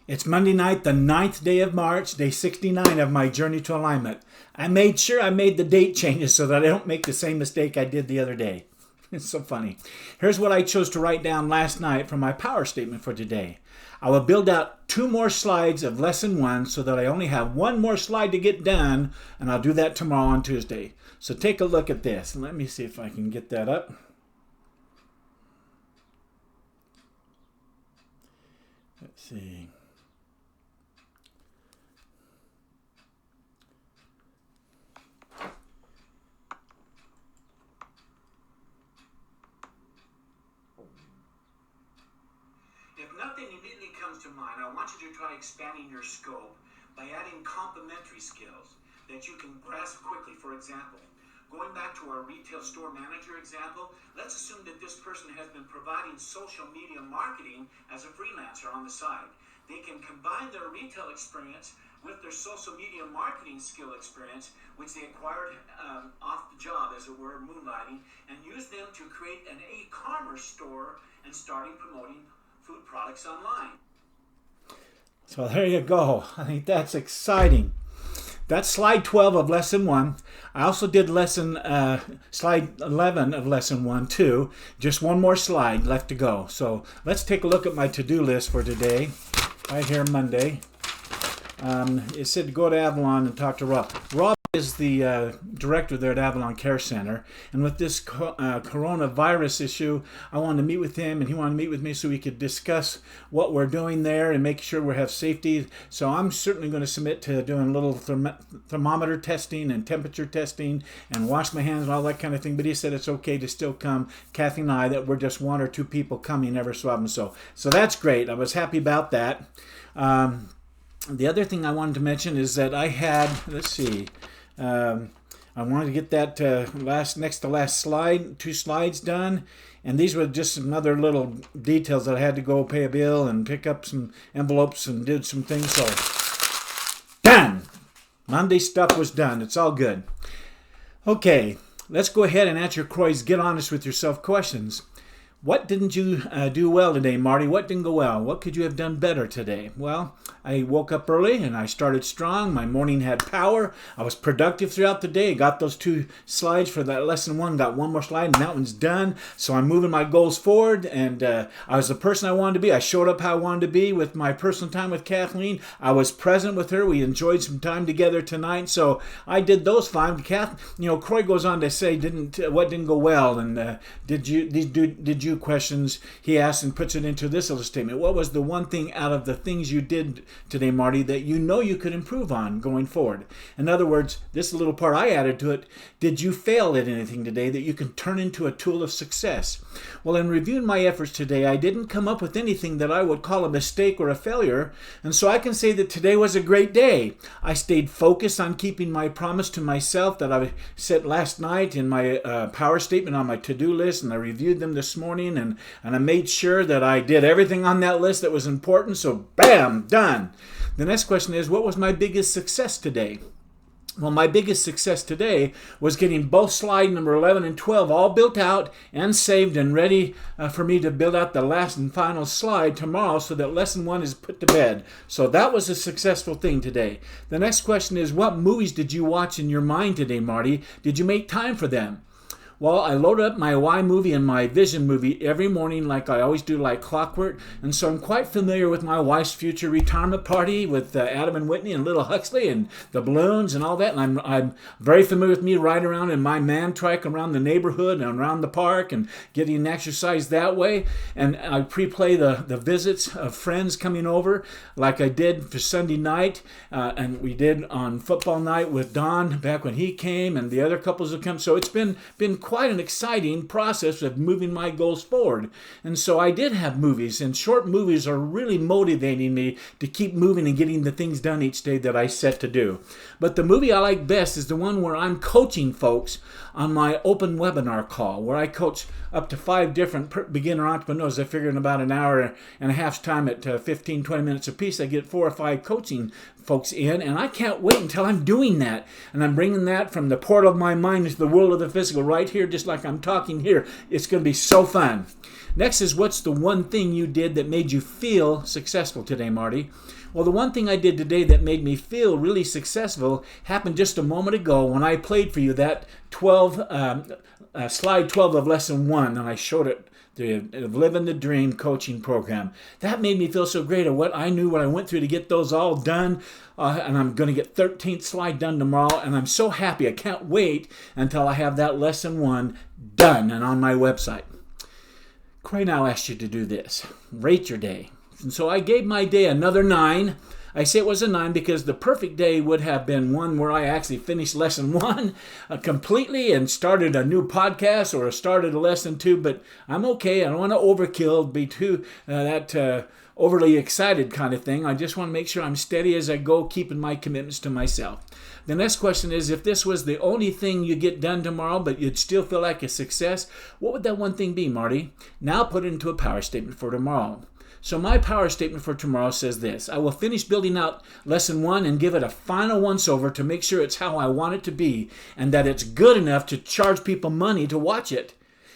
It's Monday night, the 9th day of March, day 69 of my journey to alignment. I made sure I made the date changes so that I don't make the same mistake I did the other day. It's so funny. Here's what I chose to write down last night for my power statement for today. I will build out 2 more slides of lesson 1 so that I only have 1 more slide to get done, and I'll do that tomorrow on Tuesday. So take a look at this. Let me see if I can get that up. Let's see. If nothing immediately comes to mind, I want you to try expanding your scope by adding complementary skills that you can grasp quickly. For example, going back to our retail store manager example, let's assume that this person has been providing social media marketing as a freelancer on the side. They can combine their retail experience with their social media marketing skill experience, which they acquired off the job, as it were, moonlighting, and use them to create an e-commerce store and starting promoting food products online. So there you go. I think that's exciting. That's slide 12 of lesson 1. I also did slide 11 of lesson 1 too. Just 1 more slide left to go. So let's take a look at my to-do list for today. Right here, Monday. It said to go to Avalon and talk to Rob. Rob is the director there at Avalon Care Center, and with this coronavirus issue, I wanted to meet with him, and he wanted to meet with me so we could discuss what we're doing there and make sure we have safety. So I'm certainly going to submit to doing a little thermometer testing and temperature testing and wash my hands and all that kind of thing. But he said it's okay to still come, Kathy and I, that we're just 1 or 2 people coming every so often. So that's great. I was happy about that. The other thing I wanted to mention is that I had, let's see, I wanted to get that next to last slide, 2 slides done. And these were just some other little details that I had to go pay a bill and pick up some envelopes and did some things. So, done! Monday stuff was done. It's all good. Okay, let's go ahead and answer Croy's Get Honest with Yourself questions. What didn't you do well today, Marty? What didn't go well? What could you have done better today? Well, I woke up early and I started strong. My morning had power. I was productive throughout the day. Got those 2 slides for that lesson 1. Got 1 more slide and that one's done. So I'm moving my goals forward, and I was the person I wanted to be. I showed up how I wanted to be with my personal time with Kathleen. I was present with her. We enjoyed some time together tonight. So I did those fine. Croy goes on to say, what didn't go well, and did you questions he asks and puts it into this little statement. What was the one thing out of the things you did today, Marty, that you know you could improve on going forward? In other words, this little part I added to it, did you fail at anything today that you can turn into a tool of success? Well, in reviewing my efforts today, I didn't come up with anything that I would call a mistake or a failure, and so I can say that today was a great day. I stayed focused on keeping my promise to myself that I set last night in my power statement on my to-do list, and I reviewed them this morning. And I made sure that I did everything on that list that was important. So bam, done. The next question is, what was my biggest success today? Well, my biggest success today was getting both slide number 11 and 12 all built out and saved and ready for me to build out the last and final slide tomorrow so that lesson 1 is put to bed. So that was a successful thing today. The next question is, what movies did you watch in your mind today, Marty? Did you make time for them? Well, I load up my Y movie and my Vision movie every morning like I always do, like clockwork. And so I'm quite familiar with my wife's future retirement party with Adam and Whitney and Little Huxley and the balloons and all that. And I'm very familiar with me riding around in my man trike around the neighborhood and around the park and getting exercise that way. And I pre-play the visits of friends coming over like I did for Sunday night. And we did on football night with Don back when he came, and the other couples have come. So it's been quite an exciting process of moving my goals forward. And so I did have movies, and short movies are really motivating me to keep moving and getting the things done each day that I set to do. But the movie I like best is the one where I'm coaching folks on my open webinar call, where I coach up to 5 different beginner entrepreneurs. I figure in about an hour and a half's time at 15, 20 minutes a piece, I get 4 or 5 coaching folks in, and I can't wait until I'm doing that. And I'm bringing that from the portal of my mind into the world of the physical right here here just like I'm talking here. It's going to be so fun. Next is, what's the one thing you did that made you feel successful today, Marty? Well, the one thing I did today that made me feel really successful happened just a moment ago when I played for you that slide 12 of lesson 1, and I showed it, the Living the Dream coaching program. That made me feel so great at what I knew, what I went through to get those all done, and I'm going to get 13th slide done tomorrow, and I'm so happy. I can't wait until I have that lesson 1 done and on my website. Cray now asked you to do this. Rate your day. And so I gave my day another 9. I say it was a 9 because the perfect day would have been one where I actually finished lesson 1 completely and started a new podcast or started a lesson 2, but I'm okay. I don't want to overkill, be too overly excited kind of thing. I just want to make sure I'm steady as I go, keeping my commitments to myself. The next question is, if this was the only thing you get done tomorrow, but you'd still feel like a success, what would that one thing be, Marty? Now put it into a power statement for tomorrow. So my power statement for tomorrow says this: I will finish building out lesson 1 and give it a final once-over to make sure it's how I want it to be and that it's good enough to charge people money to watch it.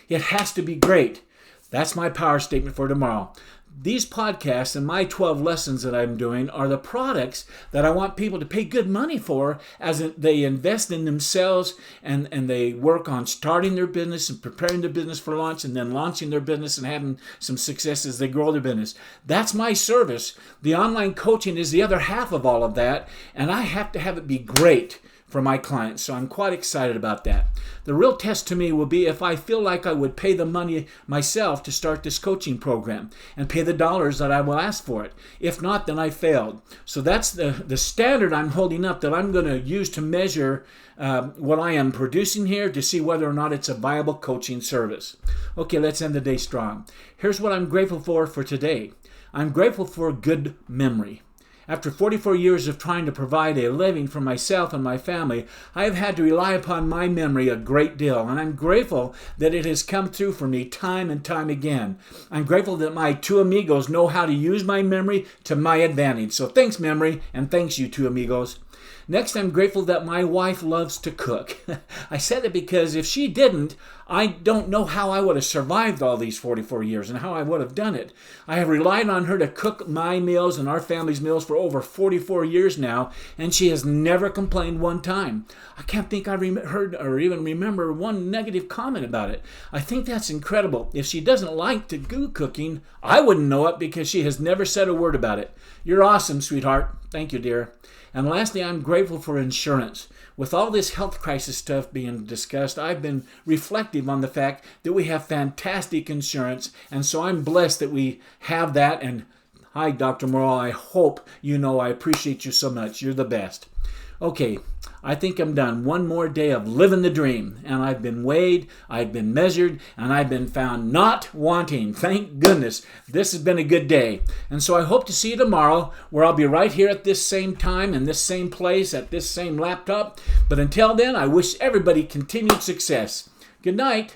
It has to be great. That's my power statement for tomorrow. These podcasts and my 12 lessons that I'm doing are the products that I want people to pay good money for as they invest in themselves and they work on starting their business and preparing their business for launch and then launching their business and having some success as they grow their business. That's my service. The online coaching is the other half of all of that, and I have to have it be great for my clients. So I'm quite excited about that. The real test to me will be if I feel like I would pay the money myself to start this coaching program and pay the dollars that I will ask for it. If not, then I failed. So that's the standard I'm holding up that I'm going to use to measure what I am producing here to see whether or not it's a viable coaching service. Okay, let's end the day strong. Here's what I'm grateful for today. I'm grateful for good memory. After 44 years of trying to provide a living for myself and my family, I have had to rely upon my memory a great deal, and I'm grateful that it has come through for me time and time again. I'm grateful that my 2 amigos know how to use my memory to my advantage. So thanks, memory, and thanks, you 2 amigos. Next, I'm grateful that my wife loves to cook. I said it because if she didn't, I don't know how I would have survived all these 44 years and how I would have done it. I have relied on her to cook my meals and our family's meals for over 44 years now, and she has never complained one time. I can't think I heard or even remember one negative comment about it. I think that's incredible. If she doesn't like to do cooking, I wouldn't know it because she has never said a word about it. You're awesome, sweetheart. Thank you, dear. And lastly, I'm grateful for insurance. With all this health crisis stuff being discussed, I've been reflective on the fact that we have fantastic insurance, and so I'm blessed that we have that. And hi, Dr. Morrell, I hope you know I appreciate you so much. You're the best. Okay, I think I'm done. One more day of living the dream, and I've been weighed, I've been measured, and I've been found not wanting. Thank goodness. This has been a good day. And so I hope to see you tomorrow, where I'll be right here at this same time, in this same place, at this same laptop. But until then, I wish everybody continued success. Good night.